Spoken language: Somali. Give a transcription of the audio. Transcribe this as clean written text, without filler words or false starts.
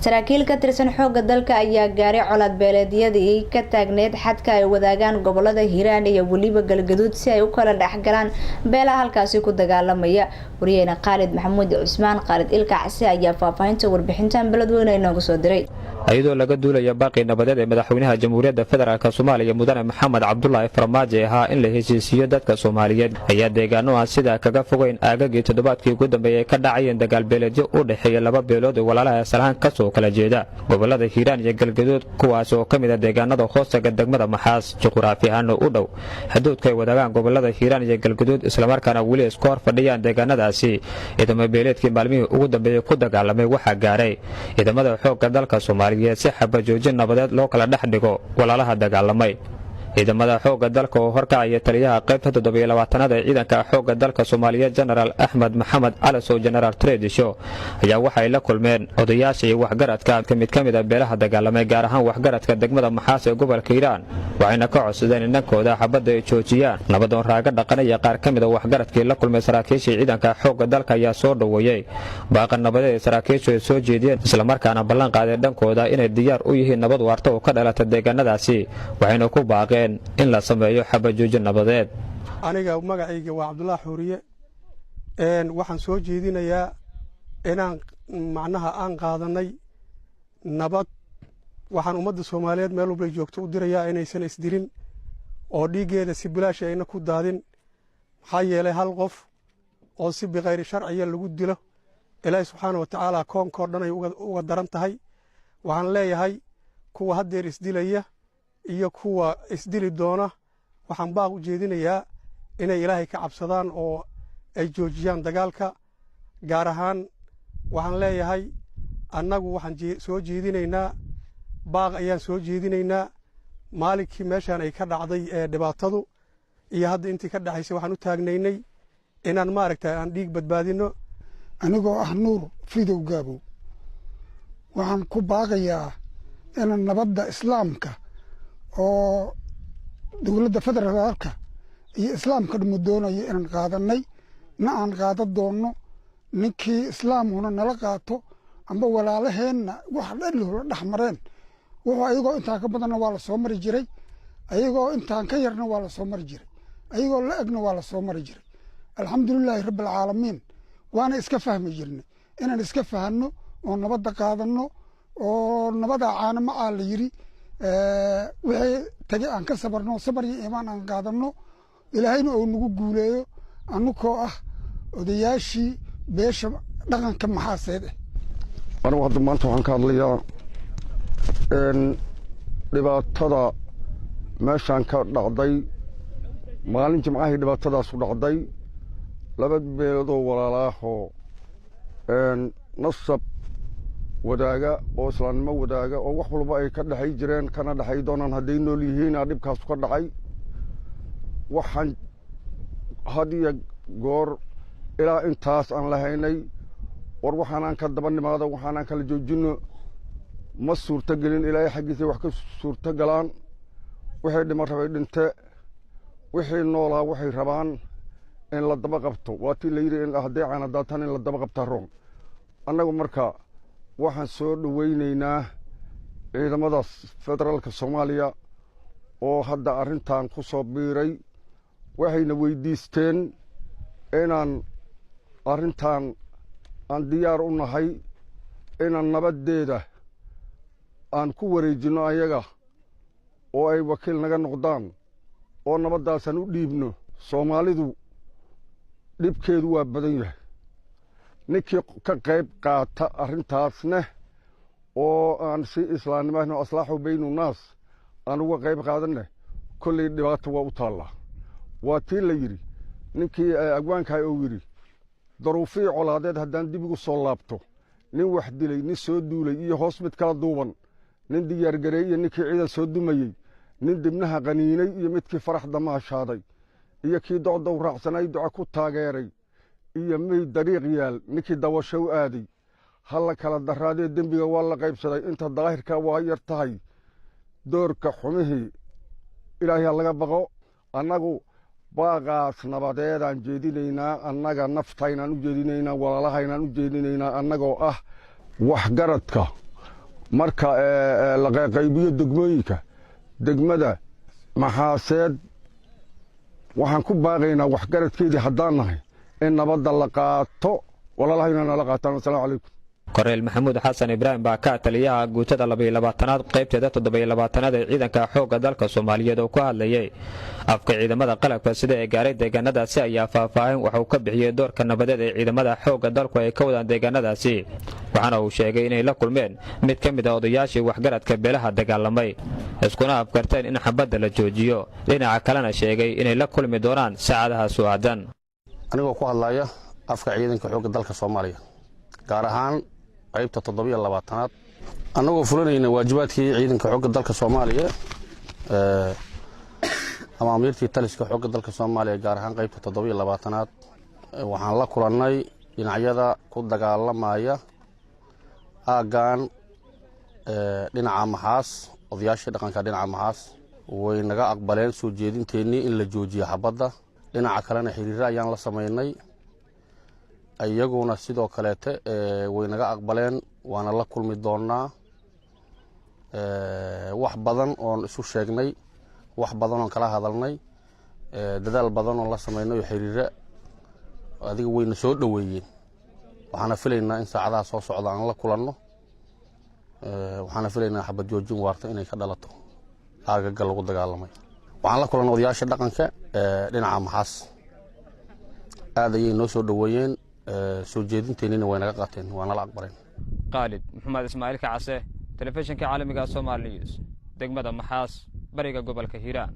saraakiil ka tirsan xoogga dalka ayaa gaaray colaad beeleedyadii ka taagneed xadka ay wadaagaan gobolada Hiiraan iyo waliba Galgaduud si ay u kala dhaxgalaan beelaha halkaasi ku dagaalamaya. wariyayna Khalid Maxamuud Cusmaan Khalid Ilkaasi ayaa faahfaahinta warbixintan beledweyne inoogu soo diray. ayadoo laga duulaya baaqi nabadeed ee madaxweynaha Jamhuuriyadda Federaalka Soomaaliya Mudane Maxamed Cabdullaahi Farmaajo ahaa in la heshiisiyo dadka Soomaaliyeed ayaa deegaano aan sida kaga fogeyn aagagii toddobaadkii ugu dambeeyay ka dhacayeen dagaal beeleedyo u dhaxeeya laba beelood oo walaalaha salahan ka soo kala jeeda gobolada Hiiraan iyo Galgaduud kuwaas oo kamid ah deegaanada hoostaga degmada Maxaas juqraafi ahaan u dhow xuduudka ay wadaagaan gobolada Hiiraan iyo Galgaduud isla markaana wali isku hor fadhiyaan deegaanadaasi ciidamada beeleedkii maalmihii ugu dambeeyay ku dagaalamay waxa gaaray ciidamada xoogga dalka Soomaaliyeed si xabad joojin nabadeed loo kala dhex dhigo walaalaha dagaalamay. ciidamada xoogga dalka oo horkacaya taliyaha qaybta 27aad ee ciidanka xoogga dalka Soomaaliyeed General Ahmed Maxamed Alasow General Tradisho ayaa waxay la kulmeen odayaasha iyo waxgaradka kamid ah beelaha dagaalamay gaar ahaan waxgaradka degmada Maxaas ee gobolka Hiiraan waxayna ka codsadeen in dhankooda xabadda ay joojiyaan nabadoon raaga dhaqanaya qaar kamid ah waxgaradkii la kulmay saraakiisha ciidanka xoogga dalka ayaa soo dhaweeyay baaqa nabadeed ee saraakiishu soo jeediyeen isla markaana ballan qaadeen dhankooda inay diyaar u yihiin nabad waarta oo ka dhalata deegaanadaasi waxayna ku baaqeen in la sameeyo xabad joojin nabadeed. aniga magacayga waa Cabdullaahi Xuuriye waxaan soo jeedinayaa inaan macnaha aan qaadanay nabad waxaan ummadda Soomaaliyeed meel walba joogto u dirayaa inaysan isdirin oo dhiigeeda si bilaash ayna ku daadin maxaa yeelay hal qof oo si biqayri sharciya lagu dilo Ilaahay subxaanahu wa ta'aala koonkoor dhan ay uga daran tahay waxaan leeyahay kuwa haddeer isdilaya iyo kuwa isdili doona waxaan baaq u jeedinayaa inay Ilaahay ka cabsadaan oo ay joojiyaan dagaalka gaar ahaan waxaan leeyahay annagu waxaan soo jeedinaynaa baaq ayaan soo jeedinaynaa maalinkii meeshaan ay ka dhacday ee dhibaatadu iyo hadda intii ka dhaxaysay waxaan u taagnaynay inaan maaragtay aan dhiig badbaadino anigoo ah Nuur Fidow Gaabo waxaan ku baaqayaa in nabadda islaamka oo dawladda federaalka iyo islaamka dhumudoonaya inaan qaadanay aan qaada doono ninkii islaamuna nala qaato amba walaalaheenna wax dhan loo dhaxmareen wuxuu ayagoo intaan ka badanna waa la soo mari jiray ayagoo intaan ka yarna waa la soo mari jiray ayagoo la egna waa la soo mari jiray alxamdulilaahi rabbil caalamiin waana iska fahmi jirnay inaan iska fahanno oo nabadda qaadano oo nabada caanama aan la yiri wixii tagay aan ka sabarno sabar iyo iimaan aan qaadano ilaahayna oo nagu guuleeyo annukoo ah odayaashii beesha dhaqanka Maxaaseed anigu hadda maanta waxaan ka hadlayaa dhibaatada meeshaan ka dhacday maalin jimcaha dhibaatadaas u dhacday laba beelood oo walaalaahoo nasab wadaaga oo islaamnimo wadaaga oo wax walba ay ka dhaxay jireen kana dhaxay doonaan haday nool yihiin dhibkaas ka dhacay waxaan hadiya goor ilaa intaas aan lahaynay war waxaan aan ka daba nimaado waxaan aan kala joojino ma suurta gelin ilaahay xaqiisa wax ka suurta galaan waxay dhima rabay dhinte wixii noolaa waxay rabaan in la daba qabto waatii la yiri in haday aan daatan in la daba qabta roon annagu marka waxaan soo dhaweynaynaa ciidamada federaalka Soomaaliya oo hadda arintan ku soo biiray waxayna weydiisteen inaan arintan aan diyaar u nahay inaan nabadeeda aan ku wareejino ayaga oo ay wakiil naga noqdaan oo nabadaasan u dhiibno Soomaalidu dhibkeedu waa badan yahay ninkii ka qayb qaata arintaasna oo aan si islaamnimo aslaaxu baynu naas aan uga qayb qaadanay kulli dhibaato waa u taala waa tii la yiri ninkii agwaanka oo yiri daruufii colaadeed haddaan dib ugu soo laabto nin wax dilay nin soo duulay iyo hoos mid kala duuban nin diyaar gareey iyo ninkii ciidan soo dumayay nin dibnaha qaniinay iyo midkii farax damaashaaday iyo kii docdow raacsanay duca ku taageeray iyo mid dariiq yaal ninkii dawasho u aaday hal kala daraadee dambiga waa la qaybsaday inta daahirka waa yar tahay doorka xumihii ilaahay laga baqo annagu baaqaas nabadeedaan jeedinaynaa annaga naftaynaan u jeedinaynaa walaalahaynaan u jeedinaynaa annagoo ah waxgaradka marka la qaybiyo degmooyinka degmada maxaaseed waxaan ku baaqaynaa waxgaradkeedii haddaan nahay in nabadda la qaato walaalahayna nala qaataan. assalaamu calaykum. korneyl maxamuud xasan ibraahim baa ka taliyaha guutada 22aad qaybteeda 27aad ee ciidanka xoogga dalka Soomaaliyeed oo ku hadlayay afka ciidamada qalabka sida ee gaaray deegaanadaasi ayaa faahfaahin waxa uu ka bixiyay doorka nabadeed ee ciidamada xoogga dalku ay ka wadaan deegaanadaasi waxaana uu sheegay inay la kulmeen mid ka mid ah odayaashii waxgaradka beelaha dagaalamay iskuna afkarteen in xabadda la joojiyo dhinaca kalena sheegay inay la kulmi doonaan saacadaha su'aadan. anigoo ku hadlaya afka ciidanka xoogga dalka Soomaaliya gaar ahaan qaybta 27aad annagoo fulinayna waajibaadkii ciidanka xoogga dalka Soomaaliya ama amirtii taliska xoogga dalka Soomaaliya gaar ahaan qaybta 27aad waxaan la kulannay dhinacyada ku dagaalamaya aagaan dhinaca Maxaas odayaashii dhaqanka dhinaca Maxaas way naga aqbaleen soo jeedinteennii in la joojiyo xabadda dhinaca kalena xiriir ayaan la sameynay ayaguna sidoo kaleete way naga aqbaleen waana la kulmi doonaa wax badan oo isu sheegnay wax badan oo kala hadalnay dadaal badan oo la sameynay xiriir adiga wayna soo dhaweeyeen waxaana filaynaa in saacadaha soo socda aan la kulanno waxaana filaynaa xabad joojin waarta inay ka dhalato aagaga lagu dagaalamay waxaan la kulannay odayaasha dhaqanka dhinaca Maxaas aad ayay noo soo dhaweeyeen soo jeedinteennina way naga qaateen waana la aqbaleen. Khalid Maxamed Ismaaciil Kacase telefishinka caalamiga Soomaali News degmada Maxaas bariga gobolka Hiiraan.